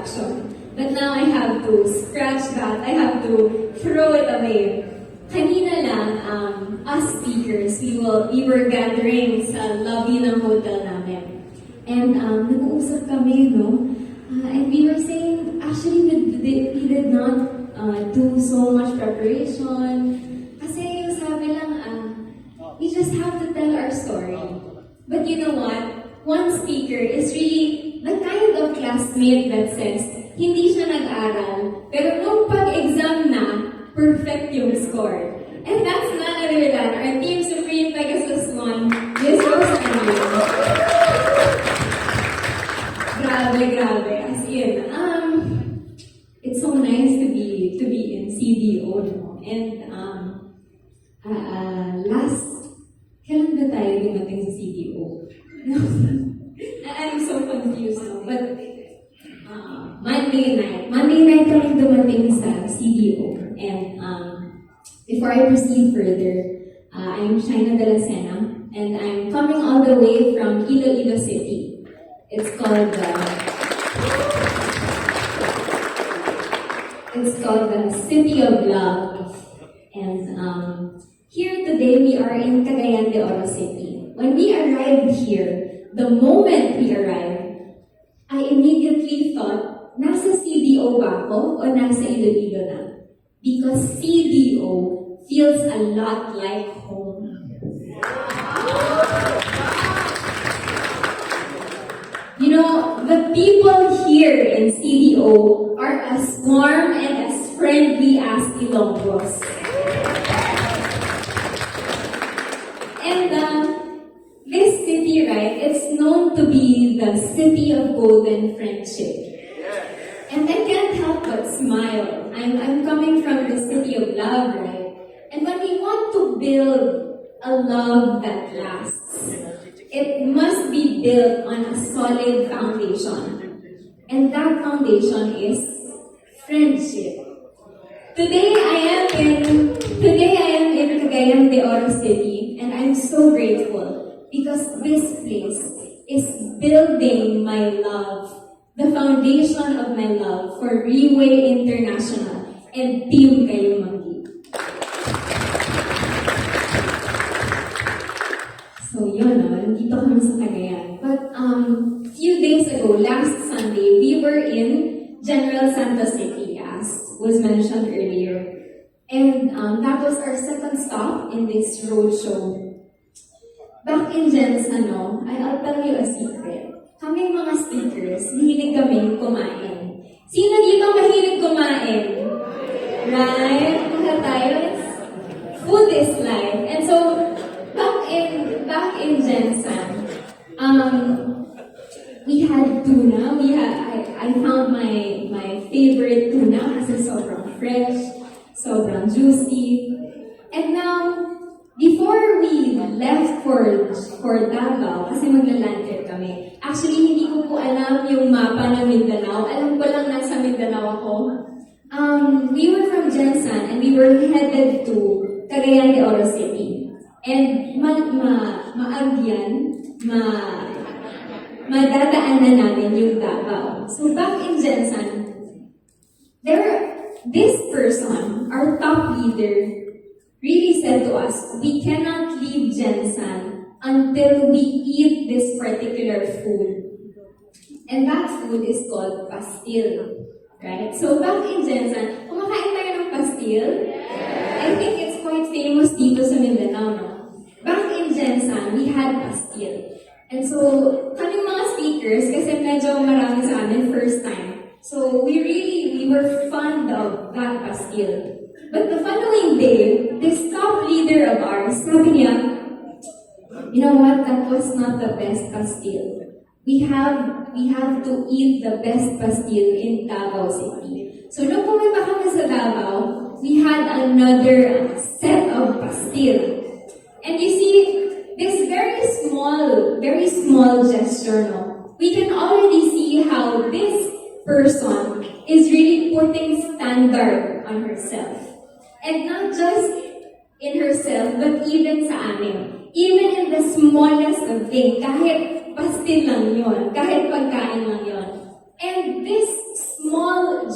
satisfaction. But now I have to scratch that. I have to throw it away. Kanina lang, us speakers, we were gathering sa lobby ng hotel namin. And nag-uusap kami, no? And we were saying, actually, we did not do so much preparation. Kasi yung sabi lang, we just have to tell our story. But you know what? One speaker is really the kind of classmate that says, hindi siya nag-aral, pero nung pag-exam na, perfect yung score. And that's none other than our Team Supreme Pegasus 1, Miss Rosemary. Grabe. As in, it's so nice to be in CDO, no? And kailan ba tayo dumating sa CDO? I'm so confused, no? But Monday night kami dumating sa CDO. And before I proceed further, I'm Shaina Dela, and I'm coming all the way from Iloilo City. It's called the City of Love. And here today we are in Cagayan de Oro City. When we arrived here, the moment we arrived, I immediately thought, nasa CDO ba ako o nasa Iloilo na? Because CDO feels a lot like home. You know, the people here in CDO are as warm and as friendly as Ilonggos. And this city, right, it's known to be the city of golden friendship. And I can't help but smile. I'm coming from the city of love, right? And when we want to build a love that lasts, it must be built on a solid foundation. And that foundation is friendship. Today I am in Cagayan de Oro City, and I'm so grateful because this place is building my love, the foundation of my love for Reway International and Team Kayumanggi. So yun, nandito kami sa Cagayan. But few days ago, last Sunday, we were in General Santos City, as was mentioned earlier. And that was our second stop in this roadshow. Back in Jensen, I'll tell you a secret. Kaming mga speakers, mahilig kami kumain. Sino dito mahilig kumain? Right? Mga tayo, food is life. And so, back in Jensen, we had tuna. I found my favorite tuna kasi sobrang fresh, sobrang juicy. And now, before we left for Davao, kasi magla-land kami. Actually, hindi ko po alam yung mapa ng Mindanao. Alam ko lang nasa Mindanao ako. We were from Jensen and we were headed to Cagayan de Oro City. And madadaanan namin yung Davao. So back in Jensen, this person, our top leader, really said to us, we cannot leave Jensen until we eat this particular food. And that food is called pastil. Right? So back in Jensen, kumakain tayo ng pastil. I think it's quite famous dito sa Mindanao, no? Back in Jensen, we had pastil. And so, kaming mga speakers, kasi medyo marami sa amin first time. So we were fond of that pastil. But the following day, this top leader of ours, sabi niya, you know what, that was not the best pastil. We have to eat the best pastil in Davao City. So nung pumunta kami sa Davao, we had another set of pastil. And you see, this very small gesture, no? We can already see how this person is really putting standard on herself. And not just in herself, but even sa amin. Even in the smallest of things, kahit pastil lang yun, kahit pagkain lang yun. And this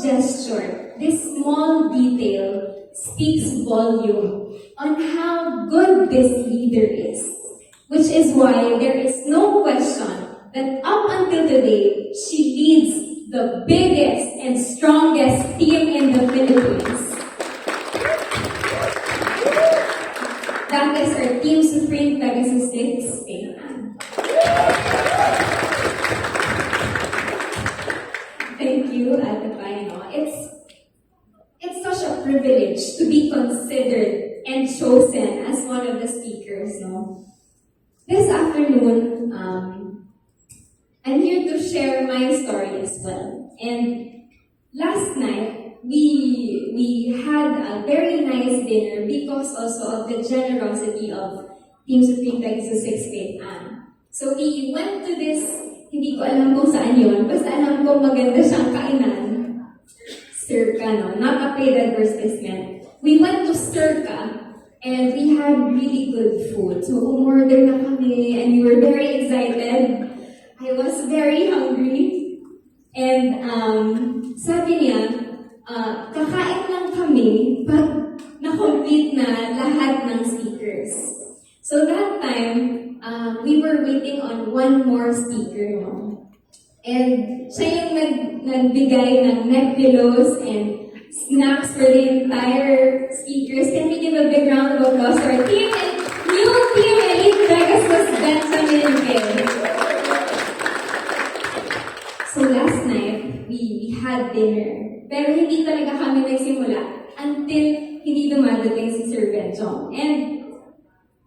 gesture, this small detail speaks volume on how good this leader is. Which is why there is no question that up until today, she leads the biggest and strongest team in the Philippines. That is our Team Supreme Pegasus 6, Shaina. Thank you, Ate Paino. It's such a privilege to be considered and chosen as one of the speakers, no? This afternoon, I'm here to share my story as well. And last night, we had a very nice dinner because also of the generosity of Team Supreme Pegasus 6 Faith Ann. So we went to this, hindi ko alam kung saan yun, basta alam ko maganda siyang kainan. Circa, no? Not a paid advertisement. We went to Circa and we had really good food. So umorder na kami and we were very excited. I was very hungry. And sabi niya, kakain lang kami pag na-complete na lahat ng speakers. So that time, we were waiting on one more speaker, no? And siya yung nagbigay ng neck pillows and snacks for the entire speakers. Can we give a big round of applause for our team and new team Elite Pegasus Benjamin Kim. So last night, we had dinner. Pero hindi talaga kami nagsimula until hindi dumadating si Sir Benjong. And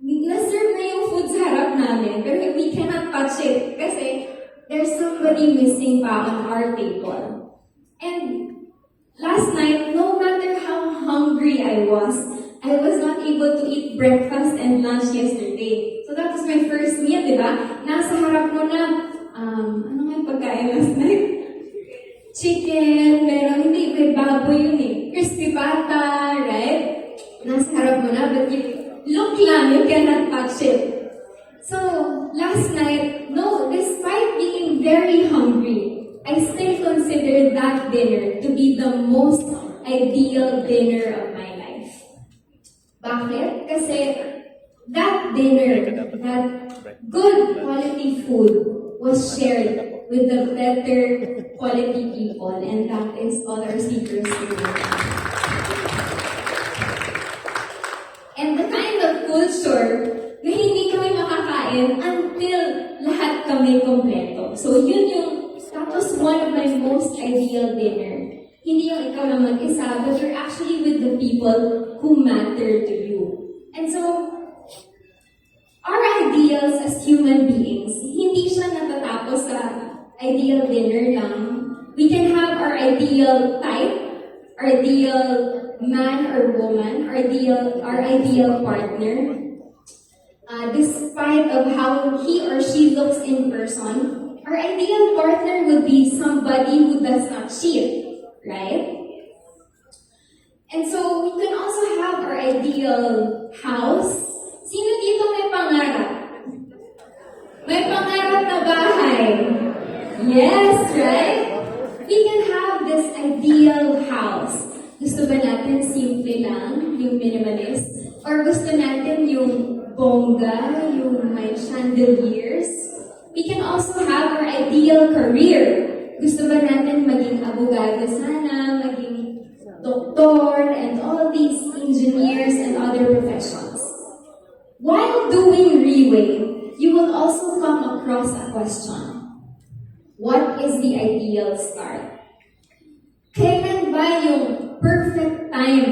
na-serve na yung food sa harap namin, pero we cannot touch it kasi there's somebody missing pa on our table. And last night, no matter how hungry I was not able to eat breakfast and lunch yesterday. So that was my first meal, di ba? Nasa harap mo na, ano nga yung pagkain last night? Chicken, pero hindi, may baboy yun eh. Crispy pata, right? Nasa harap mo na, but you look lang, you cannot touch it. So, last night, no, despite being very hungry, I still considered that dinner to be the most ideal dinner of my life. Bakit? Kasi that dinner, that good quality food was shared with the better quality people, and that is all our speakers today. And the kind of culture na hindi kami makakain until lahat kami kompleto. So that was one of my most ideal dinner. Hindi yung ikaw lang mag-isa, but you're actually with the people who matter to you. And so, our ideals as human beings, hindi siya natatapos sa ideal dinner lang. We can have our ideal type, our ideal man or woman, our ideal partner. Despite of how he or she looks in person, our ideal partner would be somebody who does not cheat, right? And so we can also have our ideal house. Sino dito may pangarap? May pangarap na bahay. Yes, right? We can have this ideal house. Gusto ba natin simple lang, yung minimalist? Or gusto natin yung bongga, yung may chandeliers? We can also have our ideal career. Gusto ba natin maging abogado sana, maging doktor, and all these engineers and other professions? While doing Reway, you will also come across a question. What is the ideal start? Kailan ba yung perfect time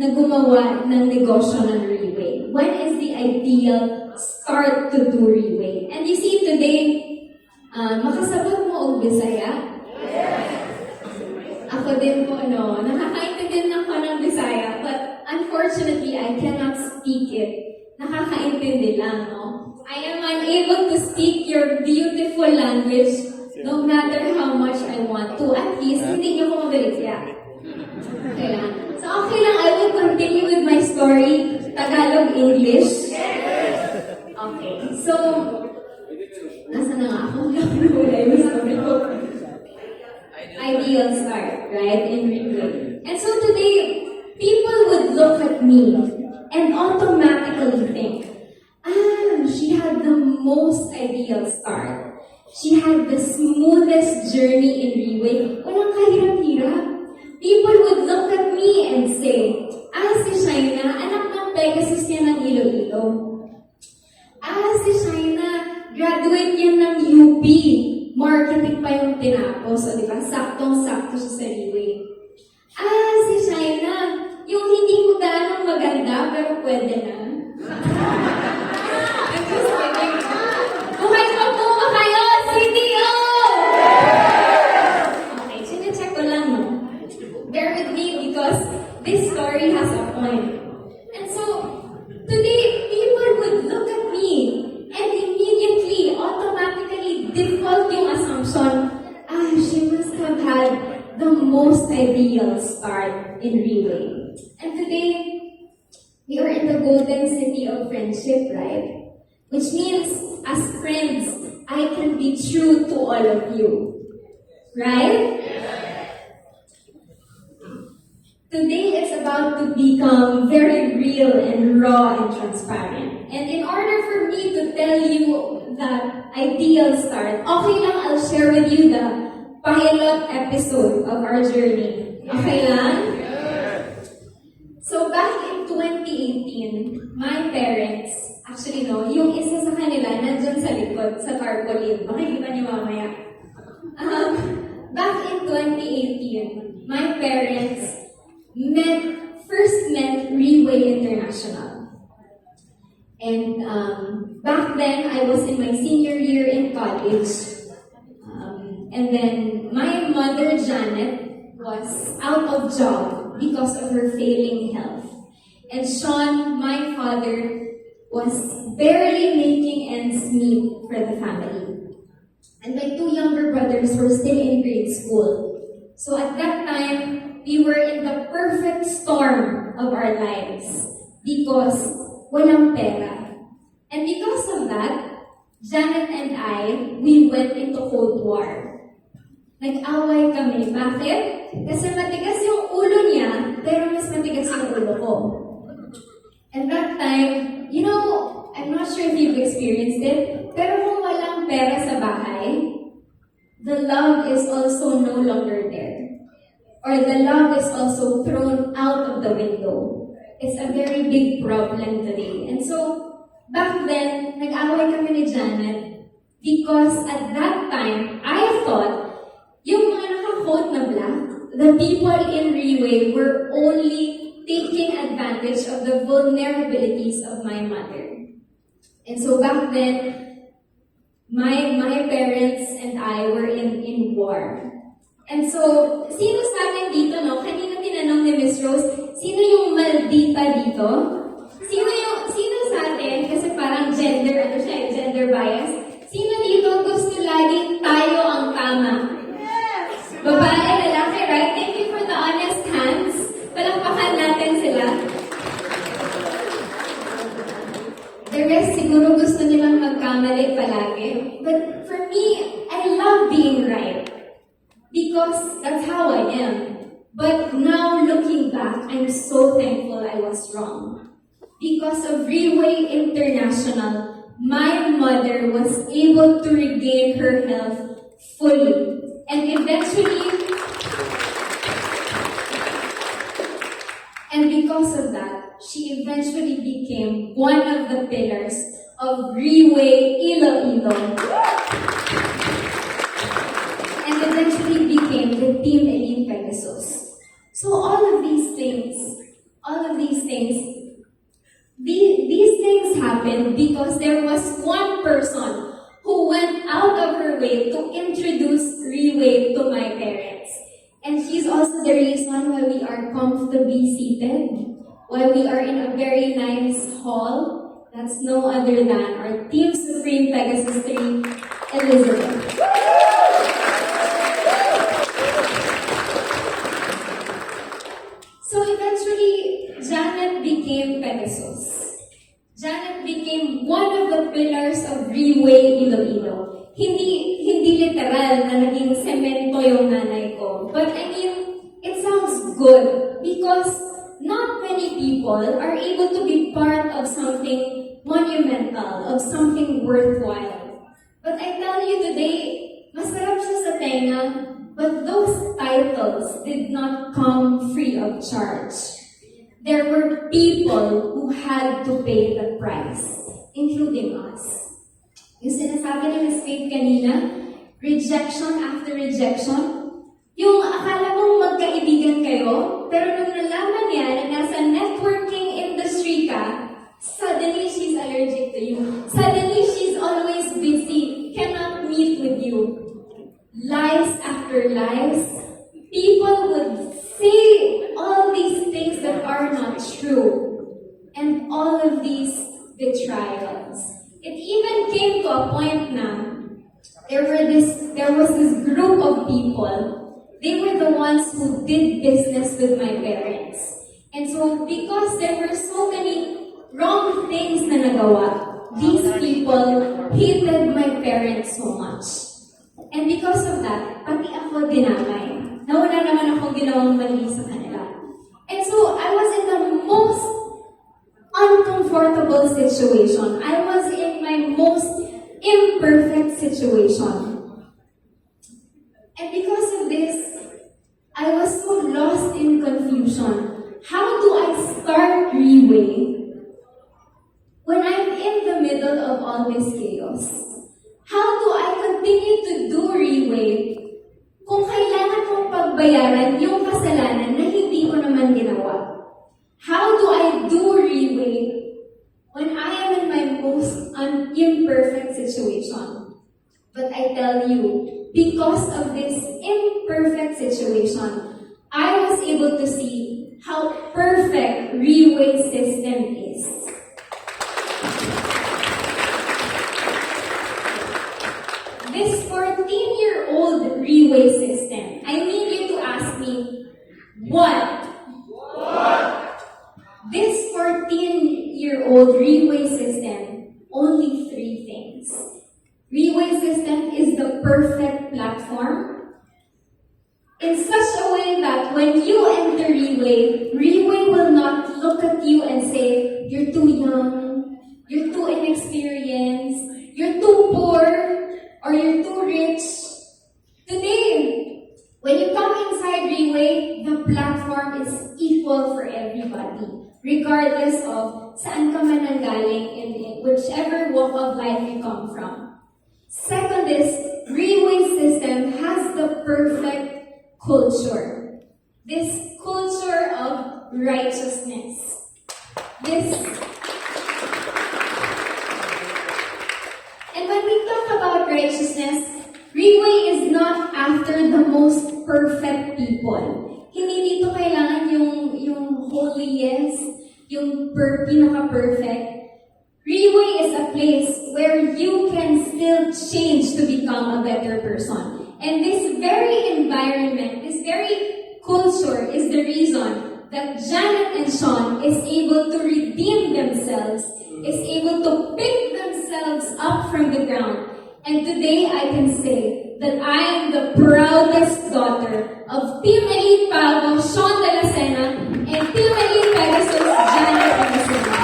na gumawa ng negosyo ng Reway? When is the ideal start to do Reway? And you see today, makasabot mo og Bisaya? Yes! Ako din po, no? Nakakaintindi ako ng Bisaya, but unfortunately, I cannot speak it. Nakakaintindi lang, no? I am unable to speak your beautiful language no matter how much I want to. At least, hindi niyo ko mabilisya. Okay lang. So, okay lang, I will continue with my story, Tagalog, English. Okay, so, nasa na nga ako? Wala yung story ko. ideal start, right? In Ringway. And so today, people would look at me and automatically think, she had the most ideal start. She had the smoothest journey in Ringway. Walang kahirap-hirap. People would look at me and say, si Shaina, anak ng Pegasus niya ng Iloilo. Si Shaina, graduate yan ng UP. Marketing pa yung tinapos. O diba, saktong-sakto siya sa Ringway. Si Shaina, yung hindi mo ganong maganda, pero pwede na. I'm just kidding. Buhay pa po ba kayo, CDO! Okay, sinecheck ko lang, no? Bear with me because this story has a point. And so, today, people would look at me and immediately, automatically default yung assumption, she must have had the most ideal start in Relay. And today, we are in the golden city of friendship, right? Which means, as friends, I can be true to all of you. Right? Today is about to become very real and raw and transparent. And in order for me to tell you that ideal start, okay lang, I'll share with you the pilot episode of our journey. Okay lang? So back in 2018, my parents, actually no, yung isa sa kanila nandyan sa likod, sa tarpaulin. Makikita niyo mamaya. Back in 2018, my parents first met Relay International. And back then, I was in my senior year in college. And then my mother, Janet, was out of job because of her failing health. And Sean, my father, was barely making ends meet for the family. And my two younger brothers were still in grade school. So at that time, we were in the perfect storm of our lives because walang pera. And because of that, Janet and I, we went into Cold War. Nag-away kami. Bakit? Kasi matigas yung ulo niya, pero mas matigas yung ulo ko. And that time, you know, I'm not sure if you've experienced it, pero kung walang pera sa bahay, the love is also no longer there. Or the love is also thrown out of the window. It's a very big problem today. And so, back then, nag-away kami ni Janet because at that time, I thought yung mga naka-quote na black, the people in Relay were only taking advantage of the vulnerabilities of my mother. And so back then, my parents and I were in war. And so, sino sa atin dito, no? Kanina tinanong ni Miss Rose, sino yung maldita dito? Sino sa atin, kasi parang gender bias, sino dito gusto laging tayo ang tama? Babae, lalaki, right? Thank you for the honest hands. Palakpakan natin sila. The rest, siguro gusto nilang magkamali palagi. But for me, I love being right. Because that's how I am. But now, looking back, I'm so thankful I was wrong. Because of Relay International, my mother was able to regain her health fully. And because of that, she eventually became one of the pillars of Relay Iloilo. And eventually became the Team Elite Pegasus. So all of these things happened because there was one person who went out of her way to introduce Relay to my parents. And she's also the reason why we are comfortably seated, why we are in a very nice hall. That's no other than our Team Supreme Pegasus 3, Elizabeth. So eventually, Janet became Pegasus. Janet became one of the pillars of Relay Iloilo. Hindi literal na naging semento yung nanay ko. but I mean, it sounds good because not many people are able to be part of something monumental, of something worthwhile. But I tell you today, masarap siya sa tenga, but those titles did not come free of charge. There were people who had to pay the price, including us. Yung sinasabi ni Ms. Faith kanina, rejection after rejection, yung akala mong magkaibigan kayo, pero nung nalaman niya na nasa networking industry ka, suddenly she's allergic to you. Suddenly she's always busy, cannot meet with you. Lies after lies, people would say all these things that are not true. And all of these betrayals. It even came to a point na there was this group of people. They were the ones who did business with my parents. And so because there were so many wrong things na nagawa, these people hated my parents so much. And because of that, pati ako dinamay. Nawala naman akong ginawang mali sa kanila. And so, I was in the most uncomfortable situation. I was in my most imperfect situation. And because of this, I was so lost in confusion. How do I start Reway when I'm in the middle of all this chaos? How do I continue to do Reway kung kailangan kong pagbayaran yung kasalanan na hindi ko naman ginawa? How do I do Reway when I am in my most imperfect situation? But I tell you, because of this imperfect situation, I was able to see how perfect Reway system is. This 14-year-old Reway system, I need you to ask me, what? This 14-year-old Reway system, only 3 things. Reway system is the perfect platform in such a way that when you enter Reway will not look at you and say, you're too young, you're too inexperienced, you're too poor, or you're too rich. Today, when you come inside Reway, the platform is equal for everybody, regardless of saan ka man nanggaling in whichever walk of life you come from. Second is, Reway system has the perfect culture. This culture of righteousness. And when we talk about righteousness, Reway is not after the most perfect people. Hindi dito kailangan yung holiest, yung pinaka-perfect. Reway is a place where you can still change to become a better person. And this very environment, this very culture is the reason that Janet and Sean is able to redeem themselves, is able to pick themselves up from the ground. And today I can say that I am the proudest daughter of Team Elite Pago, Sean Dela, Cena, and Team Elite Pegasus, Janet and Cena.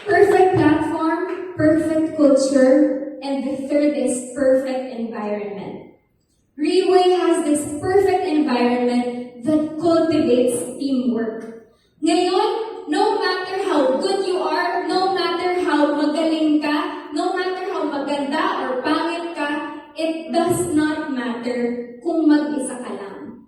Perfect platform, perfect culture, and the third is perfect environment. Reway has this perfect environment that cultivates teamwork. Ngayon, no matter how good you are, no matter how magaling ka, no matter how maganda or pangit ka, it does not matter kung mag-isa ka lang.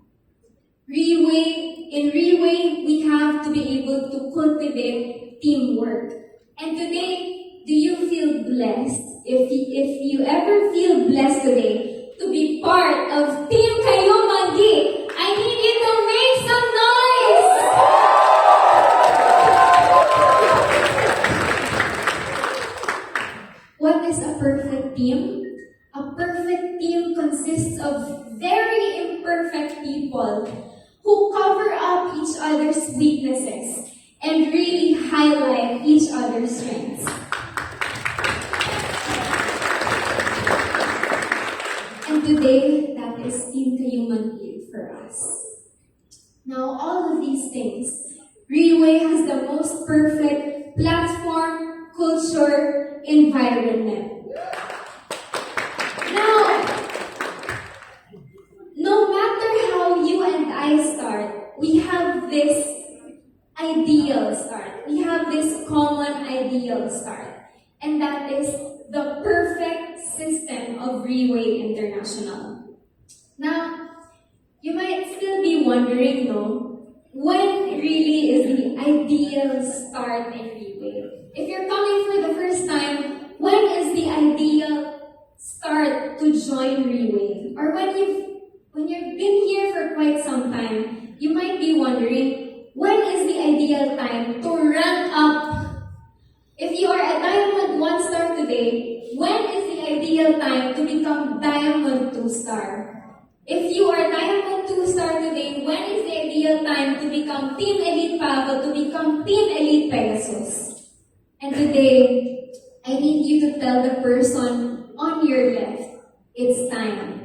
In Reway, we have to be able to cultivate teamwork. And today, do you feel blessed? If you ever feel blessed today to be part of Team Kayumanggi, I need you to make some noise! What is a perfect team? A perfect team consists of very imperfect people who cover up each other's weaknesses and really highlight each other's strengths. today, that is Team Kayumanggi for us. Now, all of these things, Relay has the most perfect platform, culture, environment. Now, no matter how you and I start, we have this ideal start. We have this common ideal start. And that is the perfect system of Relay International. Now, you might still be wondering, when really is the ideal start in Relay? If you're coming for the first time, when is the ideal start to join Relay? Or when you've been here for quite some time, you might be wondering, when is the ideal time to rank up? If you are a Diamond 1 star today, when is the ideal time to become Diamond 2 star? If you are Diamond 2 star today, when is the ideal time to become Team Elite Pavo, to become Team Elite Pegasus? And today, I need you to tell the person on your left, it's time.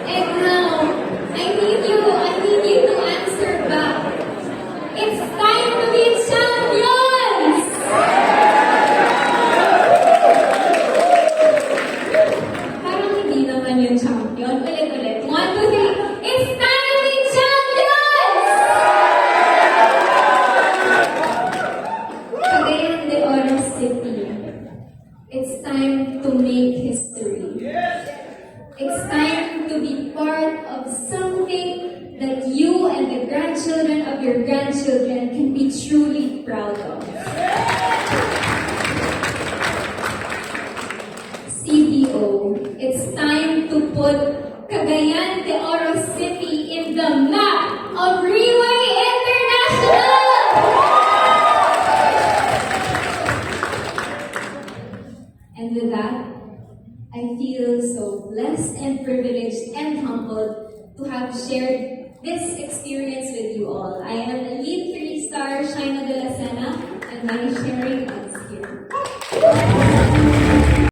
And now, I need you to answer back. It's time to be champions! Parang hindi naman yung champion. Ulit. 1, 2, 3. It's time to be champions! Cagayan de Oro City. It's time to make history. It's time to be part of something that you and the grandchildren of your grandchildren can be truly proud of. CDO, it's time to put Cagayan de Oro City in the map of Relay International! And with that, I feel so blessed and privileged and humbled to have shared this experience with you all. I am Elite 3-star Shaina Dela, and my sharing ends here.